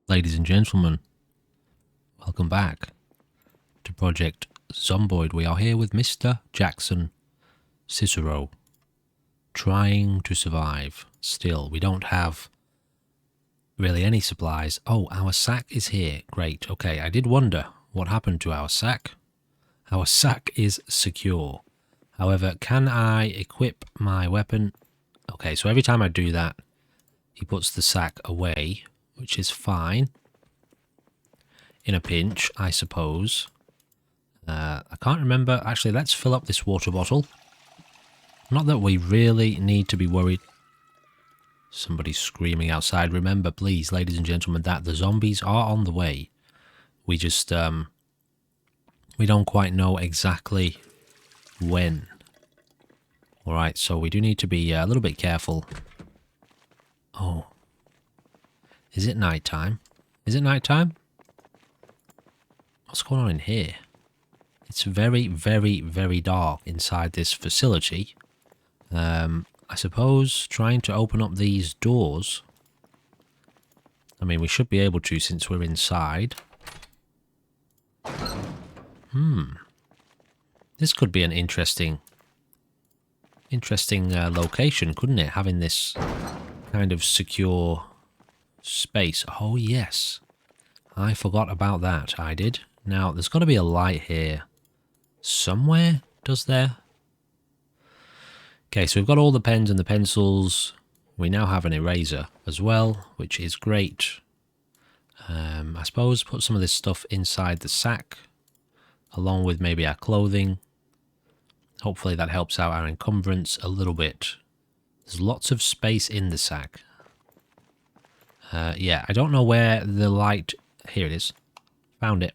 Ladies and gentlemen, welcome back to Project Zomboid. We are here with Mr. Jackson Cicero, trying to survive. Still, we don't have really any supplies. Oh, our sack is here. Great. Okay, I did wonder what happened to our sack. Our sack is secure. However, can I equip my weapon? Okay, so every time I do that, he puts the sack away, which is fine. In a pinch, I suppose. I can't remember. Actually, let's fill up this water bottle. Not that we really need to be worried. Somebody's screaming outside. Remember, please, ladies and gentlemen, that the zombies are on the way. We just, we don't quite know exactly when. Alright, so we do need to be a little bit careful. Oh. Is it night time? Is it night time? What's going on in here? It's very, very, very dark inside this facility. I suppose trying to open up these doors. I mean, we should be able to since we're inside. This could be an interesting location, couldn't it? Having this kind of secure space. Oh, yes. I forgot about that. I did. Now, there's got to be a light here somewhere, does there? Okay, so we've got all the pens and the pencils. We now have an eraser as well, which is great. I suppose put some of this stuff inside the sack, along with maybe our clothing. Hopefully that helps out our encumbrance a little bit. There's lots of space in the sack. Yeah, I don't know where the light... Here it is. Found it.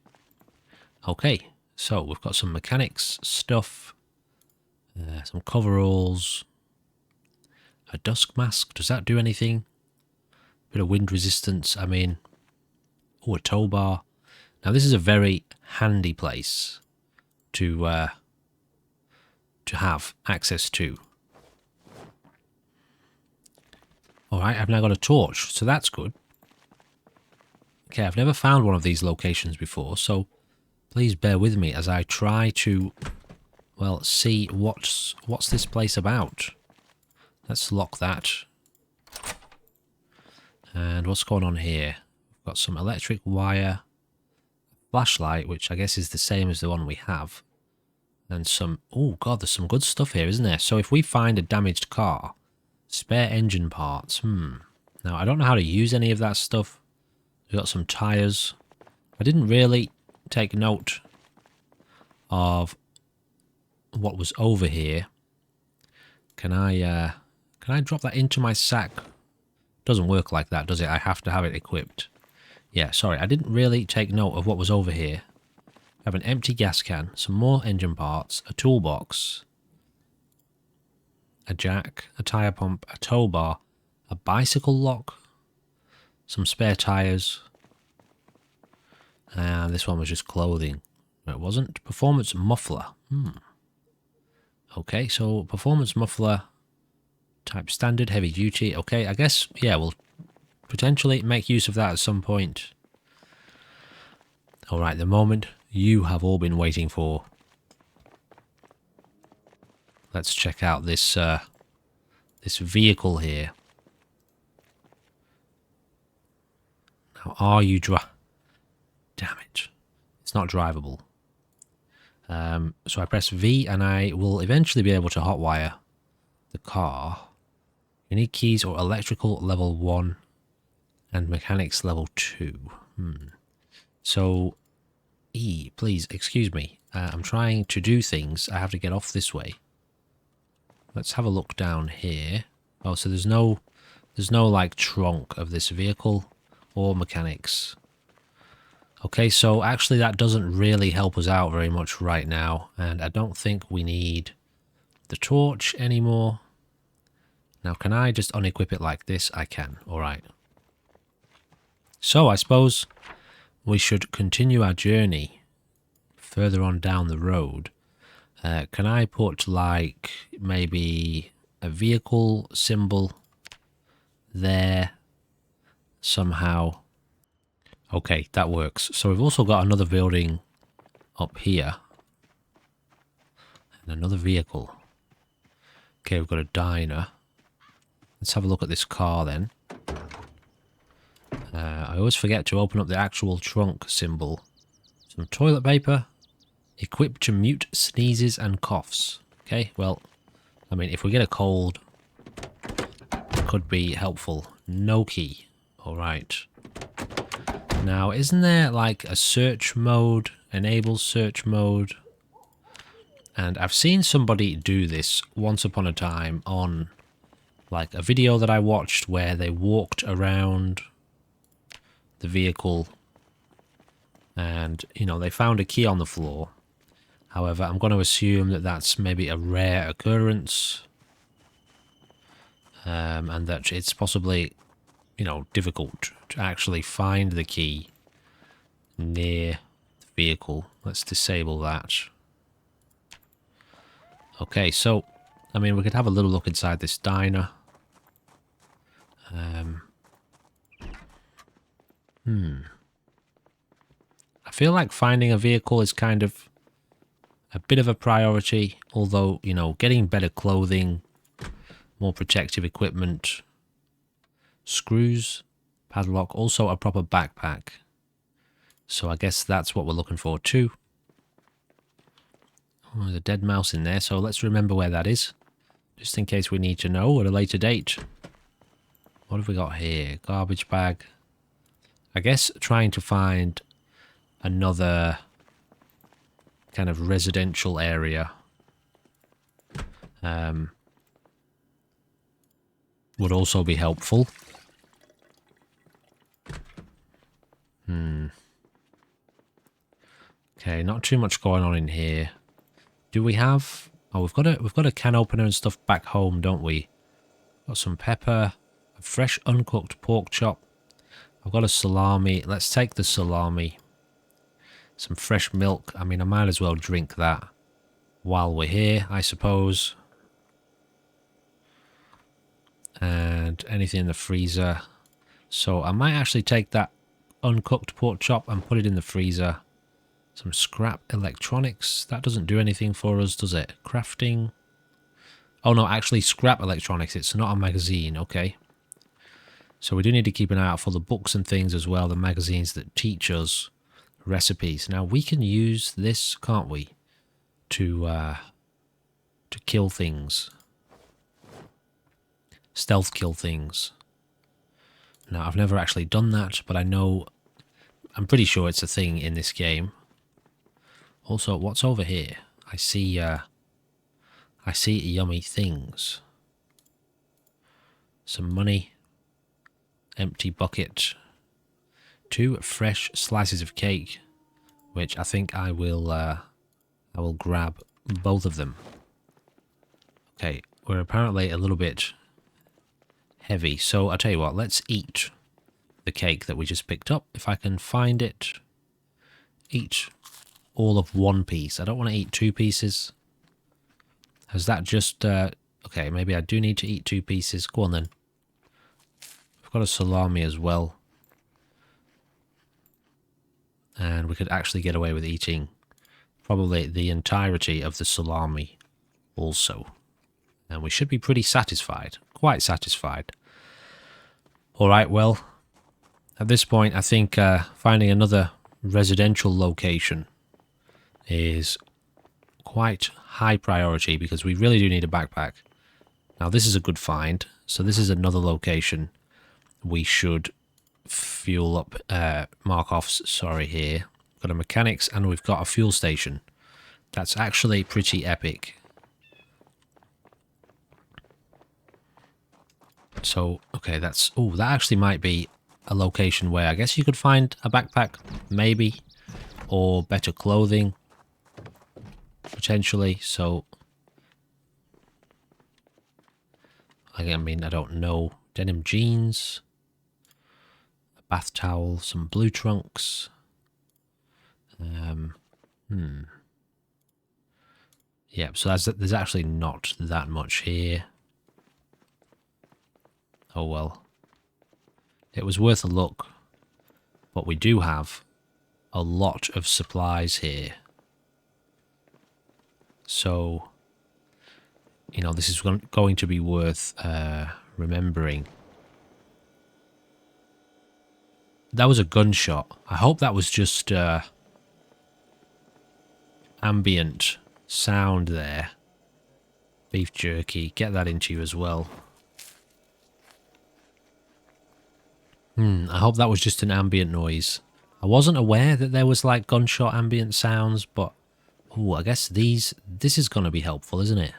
Okay, so we've got some mechanics stuff. Some coveralls. A dusk mask. Does that do anything? Bit of wind resistance. I mean... Oh, a tow bar. Now this is a very handy place to have access to. Alright, I've now got a torch, so that's good. Okay, I've never found one of these locations before, so please bear with me as I try to, well, see what's this place about. Let's lock that. And what's going on here? We've got some electric wire, flashlight, which I guess is the same as the one we have. And some... Oh, God, there's some good stuff here, isn't there? So if we find a damaged car, spare engine parts, Now, I don't know how to use any of that stuff. We've got some tyres. I didn't really take note of what was over here. Can I drop that into my sack? Doesn't work like that, does it? I have to have it equipped. Yeah, sorry, I didn't really take note of what was over here. I have an empty gas can, some more engine parts, a toolbox, a jack, a tyre pump, a tow bar, a bicycle lock, some spare tyres, and this one was just clothing. No, it wasn't. Performance muffler. Okay, so performance muffler, type standard, heavy duty. Okay, I guess, yeah, we'll potentially make use of that at some point. Alright, the moment you have all been waiting for. Let's check out this this vehicle here. Now, are you Damn it. It's not drivable. So I press V and I will eventually be able to hotwire the car. You need keys or electrical level 1 and mechanics level 2. So, E, please, excuse me. I'm trying to do things. I have to get off this way. Let's have a look down here. Oh, so there's no like trunk of this vehicle or mechanics. Okay, so actually that doesn't really help us out very much right now, and I don't think we need the torch anymore. Now, can I just unequip it like this? I can. All right. So I suppose we should continue our journey further on down the road. Can I put like maybe a vehicle symbol there somehow? Okay, that works. So we've also got another building up here. And another vehicle. Okay, we've got a diner. Let's have a look at this car then. I always forget to open up the actual trunk symbol. Some toilet paper. Equipped to mute sneezes and coughs. Okay, well, I mean, if we get a cold, it could be helpful. No key. Alright. Now, isn't there like a search mode? Enable search mode? And I've seen somebody do this once upon a time on like a video that I watched where they walked around the vehicle and, you know, they found a key on the floor. However, I'm going to assume that that's maybe a rare occurrence and that it's possibly, you know, difficult to actually find the key near the vehicle. Let's disable that. Okay, so, I mean, we could have a little look inside this diner. I feel like finding a vehicle is kind of a bit of a priority, although, you know, getting better clothing, more protective equipment, screws, padlock, also a proper backpack. So I guess that's what we're looking for too. Oh, there's a dead mouse in there, so let's remember where that is, just in case we need to know at a later date. What have we got here? Garbage bag. I guess trying to find another kind of residential area would also be helpful. Okay, not too much going on in here. Do we have... Oh, we've got a can opener and stuff back home, don't we? Got some pepper, a fresh uncooked pork chop. I've got a salami. Let's take the salami. Some fresh milk. I mean, I might as well drink that while we're here, I suppose. And anything in the freezer. So I might actually take that uncooked pork chop and put it in the freezer. Some scrap electronics. That doesn't do anything for us, does it? Crafting. Oh no, actually scrap electronics. It's not a magazine, okay. So we do need to keep an eye out for the books and things as well. The magazines that teach us recipes. Now we can use this, can't we? To kill things. Stealth kill things. Now I've never actually done that, but I know... I'm pretty sure it's a thing in this game. Also, what's over here? I see yummy things. Some money. Empty bucket. 2 fresh slices of cake, which I think I will grab both of them. Okay, we're apparently a little bit heavy, so I'll tell you what, let's eat the cake that we just picked up. If I can find it, eat all of 1 piece. I don't want to eat 2 pieces. Has that just... okay, maybe I do need to eat 2 pieces. Go on then. I've got a salami as well. And we could actually get away with eating probably the entirety of the salami also. And we should be pretty satisfied. Quite satisfied. Alright, well, at this point I think finding another residential location is quite high priority because we really do need a backpack. Now this is a good find, so this is another location we should fuel up, mark offs, sorry, here. We've got a mechanics and we've got a fuel station. That's actually pretty epic. So, okay, that's... Oh, that actually might be a location where I guess you could find a backpack, maybe, or better clothing, potentially. So, I mean, I don't know. Denim jeans, a bath towel, some blue trunks. Yeah, so there's actually not that much here. Oh well. It was worth a look. But But we do have a lot of supplies here. So, you know, this is going to be worth remembering. That was a gunshot. I hope that was just ambient sound there. Beef jerky. Get that into you as well. I hope that was just an ambient noise. I wasn't aware that there was like gunshot ambient sounds, but oh, I guess this is going to be helpful, isn't it?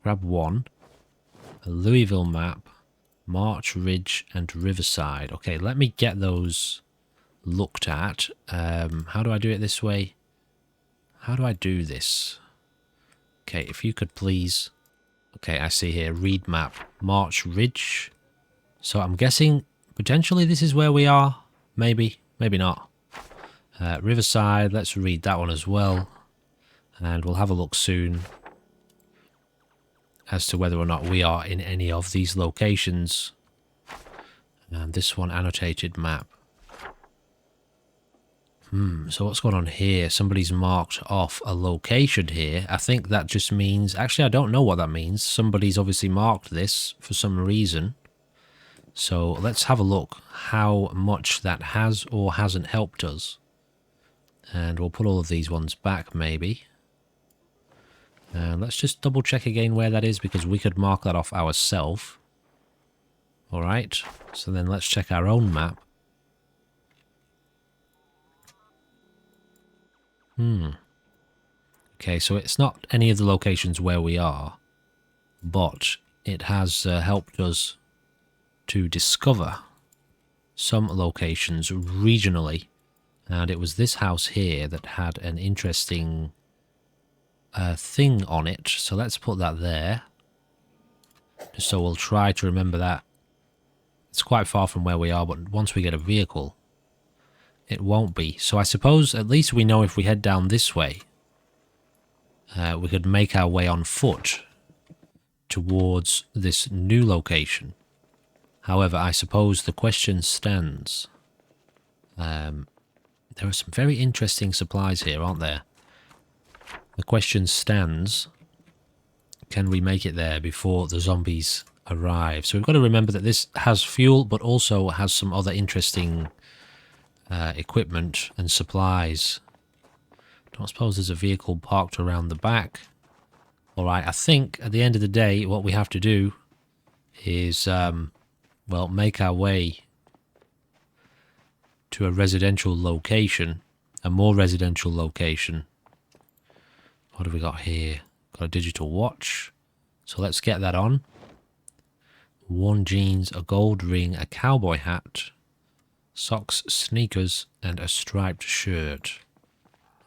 Grab one. A Louisville map. March Ridge and Riverside. Okay, let me get those looked at. How do I do it this way? How do I do this? Okay, if you could please... Okay, I see here, read map. March Ridge. So I'm guessing potentially this is where we are. Maybe, maybe not. Riverside, let's read that one as well. And we'll have a look soon as to whether or not we are in any of these locations. And this one, annotated map. So what's going on here? Somebody's marked off a location here. I think that just means... Actually, I don't know what that means. Somebody's obviously marked this for some reason. So let's have a look how much that has or hasn't helped us. And we'll put all of these ones back, maybe. And let's just double check again where that is, because we could mark that off ourselves. Alright, so then let's check our own map. Okay, so it's not any of the locations where we are, but it has helped us to discover some locations regionally. And it was this house here that had an interesting thing on it. So let's put that there. Just so we'll try to remember that. It's quite far from where we are, but once we get a vehicle, it won't be. So I suppose at least we know if we head down this way, we could make our way on foot towards this new location. However, I suppose the question stands. There are some very interesting supplies here, aren't there? The question stands, can we make it there before the zombies arrive? So we've got to remember that this has fuel, but also has some other interesting equipment and supplies. Don't suppose there's a vehicle parked around the back. Alright, I think at the end of the day, what we have to do is, well, make our way to a residential location, a more residential location. What have we got here? Got a digital watch. So let's get that on. Worn jeans, a gold ring, a cowboy hat, socks, sneakers, and a striped shirt.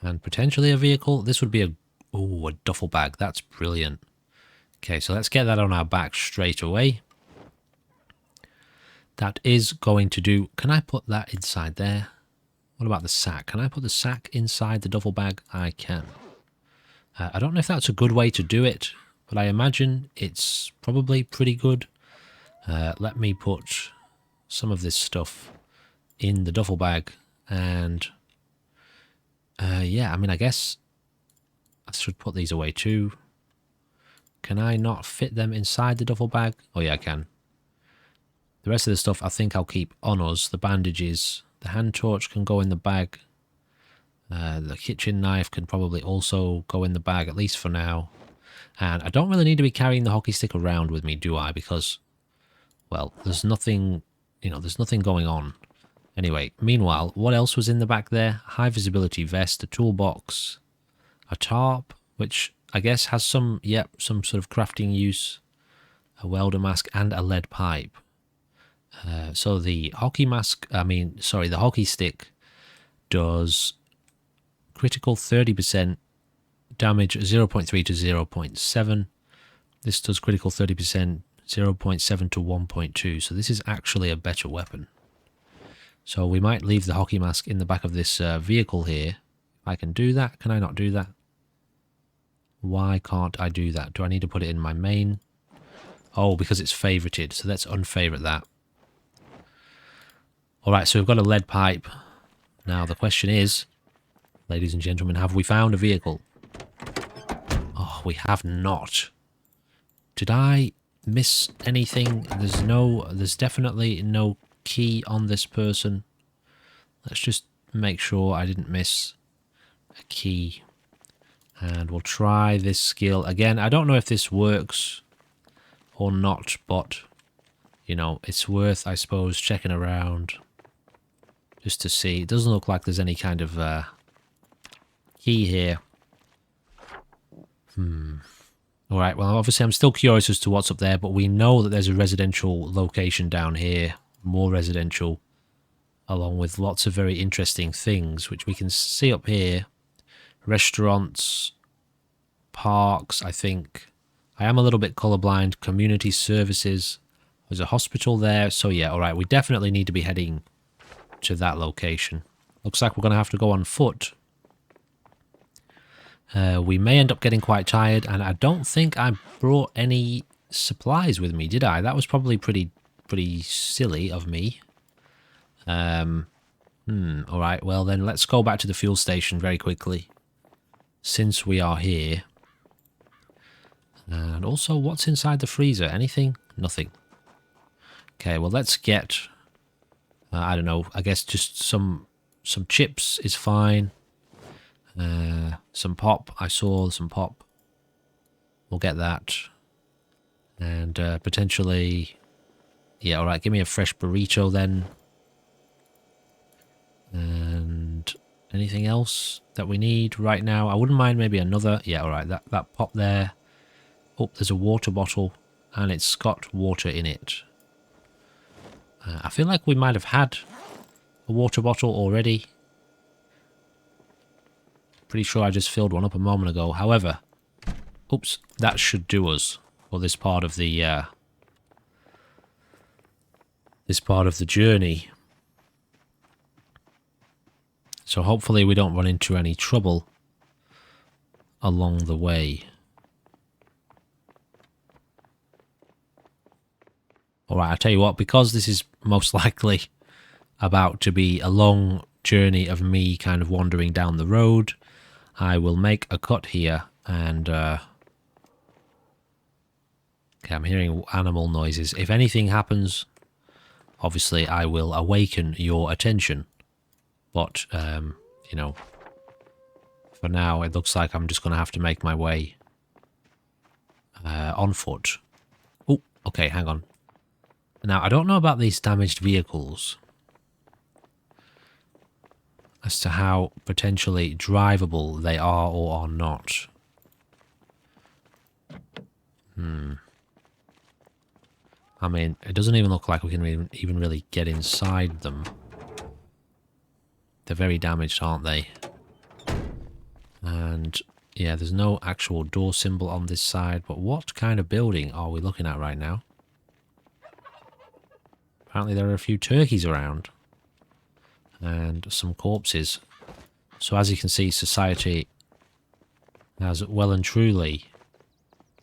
And potentially a vehicle. This would be a duffel bag. That's brilliant. Okay, so let's get that on our back straight away. That is going to do... Can I put that inside there? What about the sack? Can I put the sack inside the duffel bag? I can. I don't know if that's a good way to do it, but I imagine it's probably pretty good. Let me put some of this stuff in the duffel bag, and yeah, I mean, I guess I should put these away too. Can I not fit them inside the duffel bag? Oh yeah, I can. The rest of the stuff I think I'll keep on us. The bandages, the hand torch can go in the bag. The kitchen knife can probably also go in the bag, at least for now. And I don't really need to be carrying the hockey stick around with me, do I? Because, well, there's nothing, you know, there's nothing going on. Anyway, meanwhile, what else was in the back there? High visibility vest, a toolbox, a tarp, which I guess has some, some sort of crafting use, a welder mask, and a lead pipe. So the hockey the hockey stick does critical 30%, damage 0.3 to 0.7. This does critical 30%, 0.7 to 1.2. So this is actually a better weapon. So we might leave the hockey mask in the back of this vehicle here. I can do that. Can I not do that? Why can't I do that? Do I need to put it in my main? Oh, because it's favorited. So let's unfavorite that. Alright, so we've got a lead pipe. Now the question is, ladies and gentlemen, have we found a vehicle? Oh, we have not. Did I miss anything? There's definitely no key on this person. Let's just make sure I didn't miss a key. And we'll try this skill again. I don't know if this works or not, but you know, it's worth, I suppose, checking around just to see. It doesn't look like there's any kind of key here. Alright, well, obviously I'm still curious as to what's up there, but we know that there's a residential location down here. More residential, along with lots of very interesting things, which we can see up here. Restaurants, parks, I think. I am a little bit colorblind. Community services. There's a hospital there. So yeah, alright, we definitely need to be heading to that location. Looks like we're going to have to go on foot. We may end up getting quite tired, and I don't think I brought any supplies with me, did I? That was probably pretty silly of me. Alright, well then let's go back to the fuel station very quickly, since we are here. And also, what's inside the freezer? Anything? Nothing. Okay, well let's get, I don't know, I guess just some chips is fine. Some pop. I saw some pop. We'll get that. And potentially... Yeah, alright, give me a fresh burrito then. And anything else that we need right now? I wouldn't mind maybe another... Yeah, alright, that pop there. Oh, there's a water bottle. And it's got water in it. I feel like we might have had a water bottle already. Pretty sure I just filled one up a moment ago. However, oops, that should do us for this part of the journey. So hopefully we don't run into any trouble along the way. Alright, I tell you what, because this is most likely about to be a long journey of me kind of wandering down the road, I will make a cut here and... okay, I'm hearing animal noises. If anything happens, obviously I will awaken your attention. But, you know, for now it looks like I'm just going to have to make my way on foot. Oh, okay, hang on. Now, I don't know about these damaged vehicles as to how potentially drivable they are or are not. I mean, it doesn't even look like we can even really get inside them. They're very damaged, aren't they? And, yeah, there's no actual door symbol on this side, but what kind of building are we looking at right now? Apparently there are a few turkeys around. And some corpses. So as you can see, society has well and truly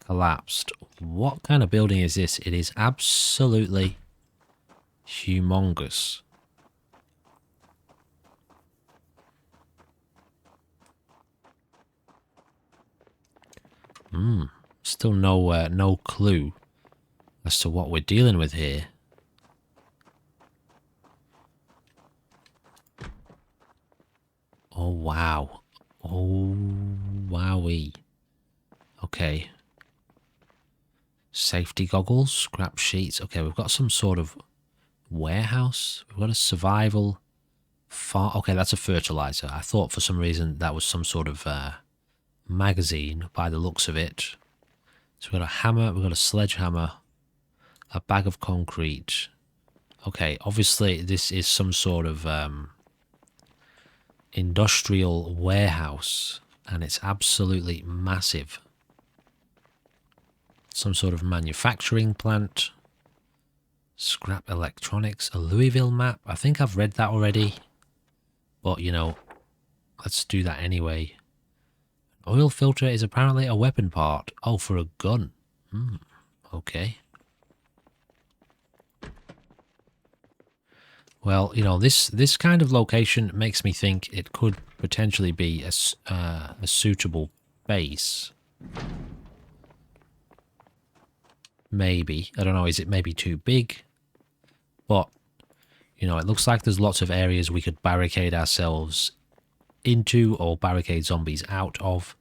collapsed. What kind of building is this? It is absolutely humongous. Still no clue as to what we're dealing with here. Oh, wow. Oh, wowee. Okay. Safety goggles, scrap sheets. Okay, we've got some sort of warehouse. We've got a survival farm. Okay, that's a fertilizer. I thought for some reason that was some sort of magazine by the looks of it. So we've got a hammer, we've got a sledgehammer, a bag of concrete. Okay, obviously this is some sort of industrial warehouse, and it's absolutely massive. Some sort of manufacturing plant. Scrap electronics, a Louisville map. I think I've read that already, but you know, let's do that anyway. Oil filter is apparently a weapon part. Oh, for a gun. Okay. Well, you know, this kind of location makes me think it could potentially be a suitable base. Maybe. I don't know, is it maybe too big? But, you know, it looks like there's lots of areas we could barricade ourselves into or barricade zombies out of.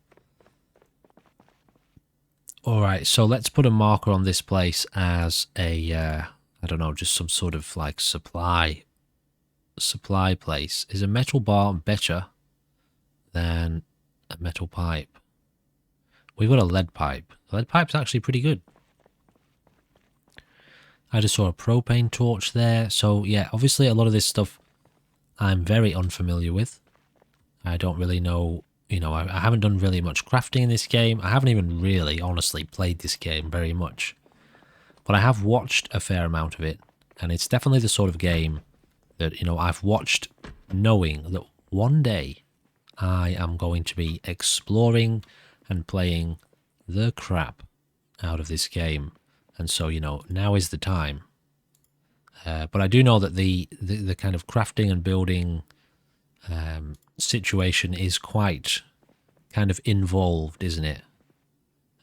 Alright, so let's put a marker on this place as a, I don't know, just some sort of like supply place. Is a metal bar better than a metal pipe? We've got a lead pipe. The lead pipe's actually pretty good. I just saw a propane torch there. So yeah, obviously a lot of this stuff I'm very unfamiliar with. I don't really know, you know, I haven't done really much crafting in this game. I haven't even really, honestly, played this game very much. But I have watched a fair amount of it. And it's definitely the sort of game that, you know, I've watched knowing that one day I am going to be exploring and playing the crap out of this game. And so, you know, now is the time. But I do know that the kind of crafting and building situation is quite kind of involved, isn't it?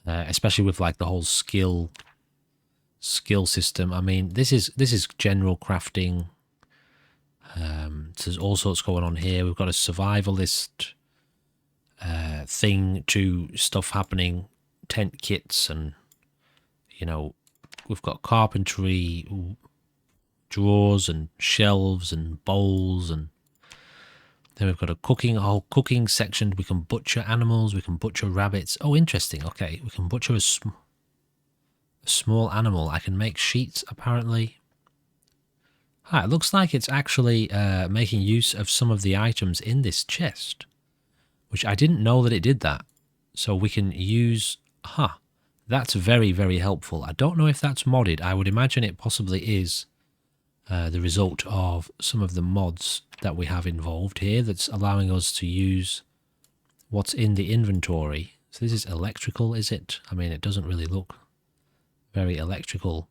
Especially with like the whole skill system. I mean, this is general crafting. So there's all sorts going on here. We've got a survivalist thing to stuff happening, tent kits, and you know, we've got carpentry, drawers and shelves and bowls, and then we've got a whole cooking section. We can butcher animals, we can butcher rabbits. Oh, interesting. Okay, we can butcher a small animal. I can make sheets, apparently. Ah, it looks like it's actually making use of some of the items in this chest, which I didn't know that it did that. So we can use... that's very, very helpful. I don't know if that's modded. I would imagine it possibly is the result of some of the mods that we have involved here that's allowing us to use what's in the inventory. So this is electrical, is it? I mean, it doesn't really look very electrical.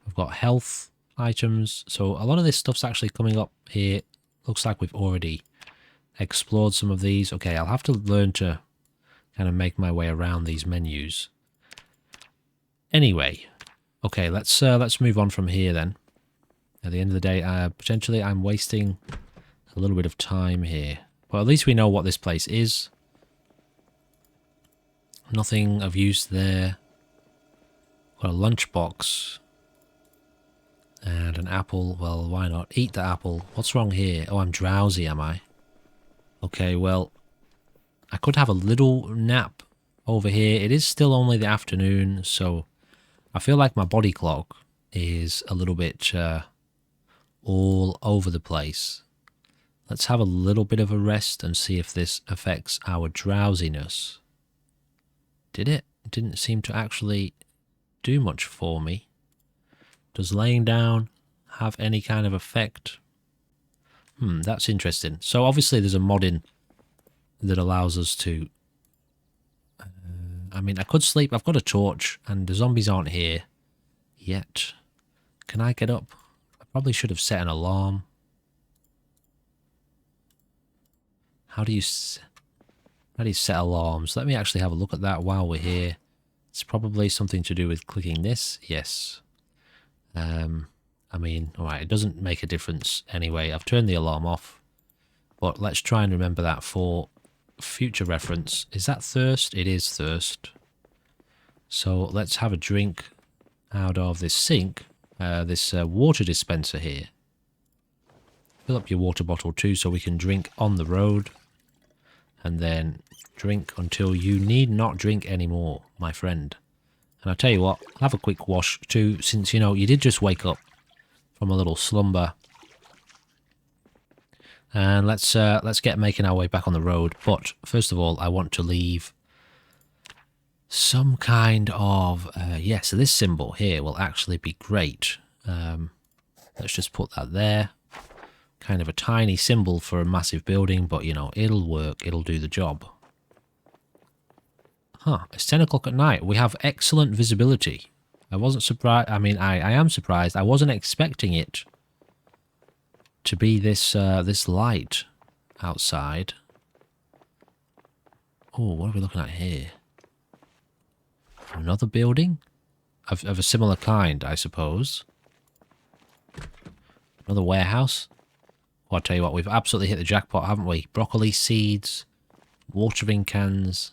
We've got health items. So a lot of this stuff's actually coming up here. Looks like we've already explored some of these. Okay, I'll have to learn to kind of make my way around these menus. Anyway, okay, let's move on from here then. At the end of the day, potentially I'm wasting a little bit of time here. But at least we know what this place is. Nothing of use there. Got a lunchbox. And an apple. Well, why not? Eat the apple. What's wrong here? Oh, I'm drowsy, am I? Okay, well, I could have a little nap over here. It is still only the afternoon, so I feel like my body clock is a little bit all over the place. Let's have a little bit of a rest and see if this affects our drowsiness. Did it? It didn't seem to actually do much for me. Does laying down have any kind of effect? That's interesting. So obviously there's a mod in that allows us to... I mean, I could sleep. I've got a torch and the zombies aren't here yet. Can I get up? I probably should have set an alarm. How do you set alarms? Let me actually have a look at that while we're here. It's probably something to do with clicking this. Yes. I mean, alright, it doesn't make a difference anyway. I've turned the alarm off. But let's try and remember that for future reference. Is that thirst? It is thirst. So let's have a drink out of this sink. This water dispenser here. Fill up your water bottle too so we can drink on the road. And then drink until you need not drink anymore, my friend. And I'll tell you what, have a quick wash too, since, you know, you did just wake up from a little slumber. And let's get making our way back on the road. But first of all, I want to leave some kind of... so this symbol here will actually be great. Let's just put that there. Kind of a tiny symbol for a massive building, but, you know, it'll work. It'll do the job. It's 10 o'clock at night. We have excellent visibility. I wasn't surprised. I mean, I am surprised. I wasn't expecting it to be this this light outside. Oh, what are we looking at here? Another building? Of a similar kind, I suppose. Another warehouse. Well, I'll tell you what, we've absolutely hit the jackpot, haven't we? Broccoli seeds, watering cans,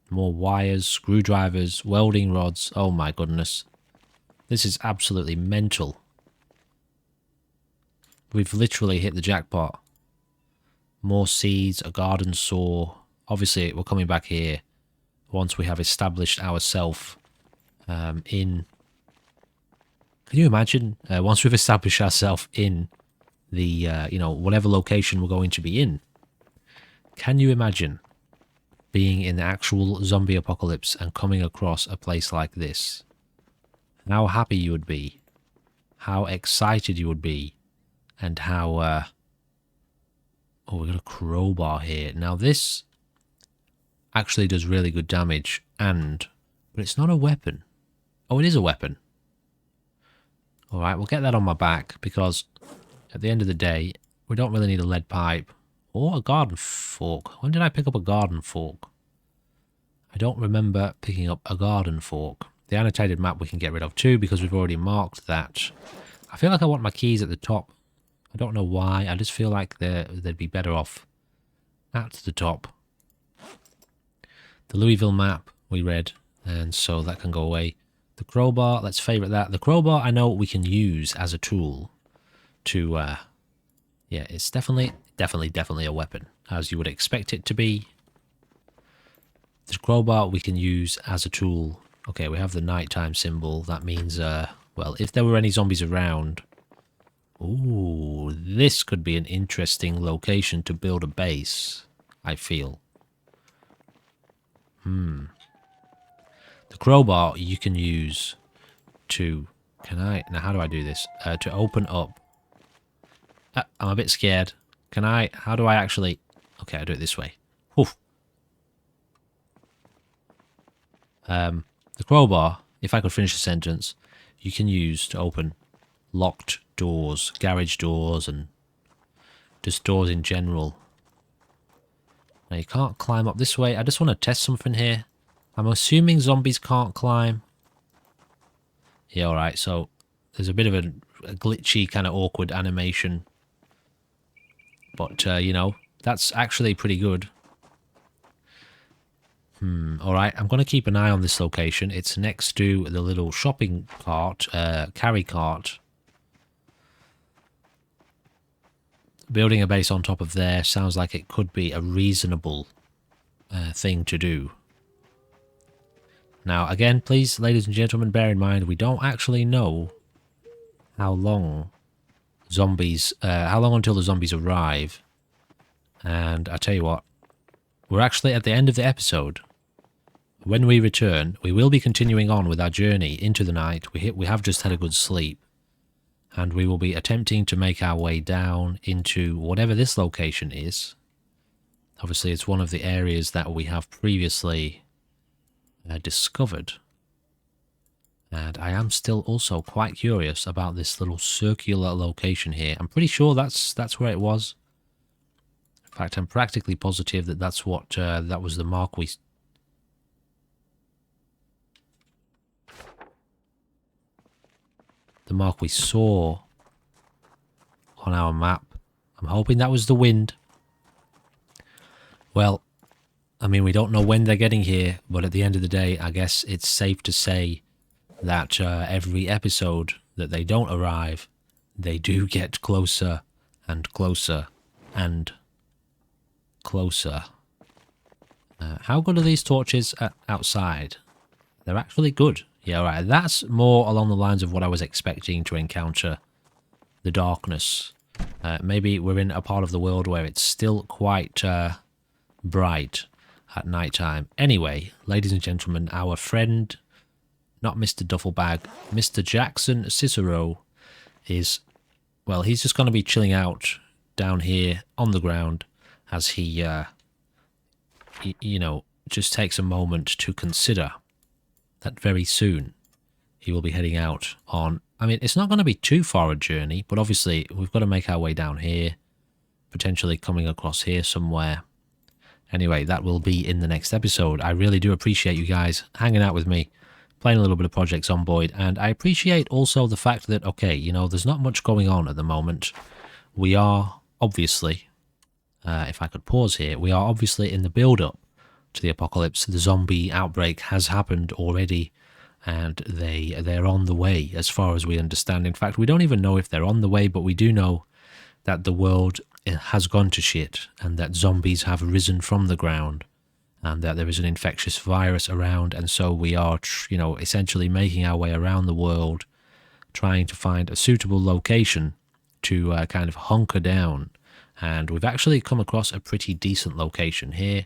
more wires, screwdrivers, welding rods. Oh my goodness. This is absolutely mental. We've literally hit the jackpot. More seeds, a garden saw. Obviously, we're coming back here once we have established ourselves in... Can you imagine? Once we've established ourselves in the, you know, whatever location we're going to be in. Can you imagine being in the actual zombie apocalypse and coming across a place like this? How happy you would be. How excited you would be. And how... Oh, we've got a crowbar here. Now this actually does really good damage, but it's not a weapon. Oh, it is a weapon. Alright, we'll get that on my back, because at the end of the day, we don't really need a lead pipe or a garden fork. When did I pick up a garden fork? I don't remember picking up a garden fork. The annotated map we can get rid of too, because we've already marked that. I feel like I want my keys at the top. I don't know why, I just feel like they'd be better off at the top. The Louisville map we read, and so that can go away. The crowbar, let's favourite that. The crowbar I know we can use as a tool to, yeah, it's definitely a weapon, as you would expect it to be. The crowbar we can use as a tool. Okay, we have the nighttime symbol. That means, well, if there were any zombies around... Ooh, this could be an interesting location to build a base, I feel. The crowbar you can use to... Now, how do I do this? To open up... I'm a bit scared. How do I actually... Okay, I do it this way. Oof. The crowbar, if I could finish the sentence, you can use to open locked doors, garage doors, and just doors in general. Now, you can't climb up this way. I just want to test something here. I'm assuming zombies can't climb. Yeah, alright, so there's a bit of a glitchy, kind of awkward animation. But, you know, that's actually pretty good. Alright, I'm going to keep an eye on this location. It's next to the little shopping cart, carry cart. Building a base on top of there sounds like it could be a reasonable thing to do. Now, again, please, ladies and gentlemen, bear in mind, we don't actually know how long until the zombies arrive. And I tell you what, we're actually at the end of the episode. When we return, we will be continuing on with our journey into the night. We have just had a good sleep. And we will be attempting to make our way down into whatever this location is. Obviously, it's one of the areas that we have previously discovered. And I am still also quite curious about this little circular location here. I'm pretty sure that's where it was. In fact, I'm practically positive that that's what that was the mark we... The mark we saw on our map. I'm hoping that was the wind. Well, I mean, we don't know when they're getting here, but at the end of the day, I guess it's safe to say that every episode that they don't arrive, they do get closer and closer and closer. How good are these torches outside? They're actually good. Yeah, right. That's more along the lines of what I was expecting to encounter. The darkness. Maybe we're in a part of the world where it's still quite bright at night time. Anyway, ladies and gentlemen, our friend, not Mr. Duffelbag, Mr. Jackson Cicero is, well, he's just going to be chilling out down here on the ground as he you know, just takes a moment to consider that very soon he will be heading out on I mean, it's not going to be too far a journey, but obviously we've got to make our way down here, potentially coming across here somewhere. Anyway, that will be in the next episode. I really do appreciate you guys hanging out with me, playing a little bit of Project Zomboid, and I appreciate also the fact that, okay, you know, there's not much going on at the moment. We are, obviously, if I could pause here, we are obviously in the build-up to the apocalypse. The zombie outbreak has happened already, and they're on the way, as far as we understand. In fact, we don't even know if they're on the way, but we do know that the world has gone to shit, and that zombies have risen from the ground, and that there is an infectious virus around, and so we are, you know, essentially making our way around the world, trying to find a suitable location to kind of hunker down. And we've actually come across a pretty decent location here.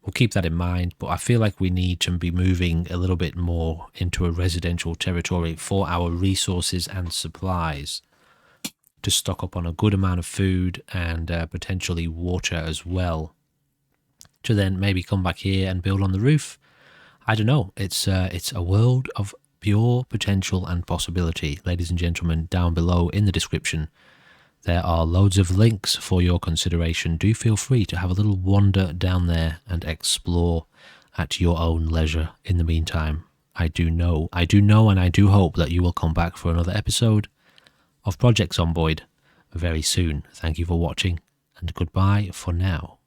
We'll keep that in mind, but I feel like we need to be moving a little bit more into a residential territory for our resources and supplies, to stock up on a good amount of food and potentially water as well, to then maybe come back here and build on the roof. I don't know. It's a world of pure potential and possibility. Ladies and gentlemen, down below in the description, there are loads of links for your consideration. Do feel free to have a little wander down there and explore at your own leisure. In the meantime, I do know and I do hope that you will come back for another episode of Project Zomboid very soon. Thank you for watching, and goodbye for now.